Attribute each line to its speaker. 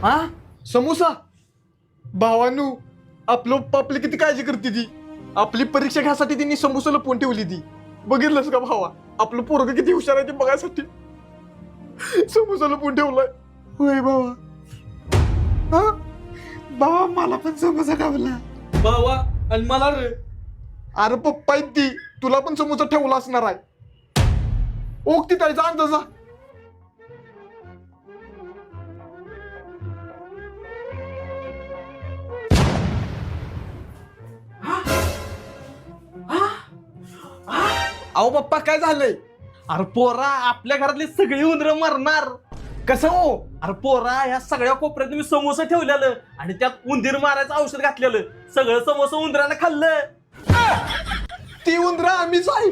Speaker 1: हा समोसा भावानू आपली किती काळजी करते ती. आपली परीक्षा घ्यासाठी तिने समोसा लपवून ठेवली ती. बघितलंस का भावा आपलं पोरग किती हुशार आहे ते बघायसाठी समोसा लपवून ठेवलाय. होय भावा. हा भावा मला पण समोसा खावला
Speaker 2: भावा आणि मला रे.
Speaker 1: अरे पप्पा आहेत ती तुला पण समोसा ठेवला असणार आहे. ओक ती ताईचा अंदाजा. अहो पप्पा काय झालंय.
Speaker 2: अरे पोरा आपल्या घरातली सगळी उंदरं मरणार.
Speaker 1: कसं हो.
Speaker 2: अरे पोरा ह्या सगळ्या कोपऱ्यात मी समोसा ठेवलेलं आणि त्यात उंदीर मारायचं औषध घातलेलं. सगळं समोसा उंदरानं खाल्लं.
Speaker 1: ती उंदरा आम्हीच आहे.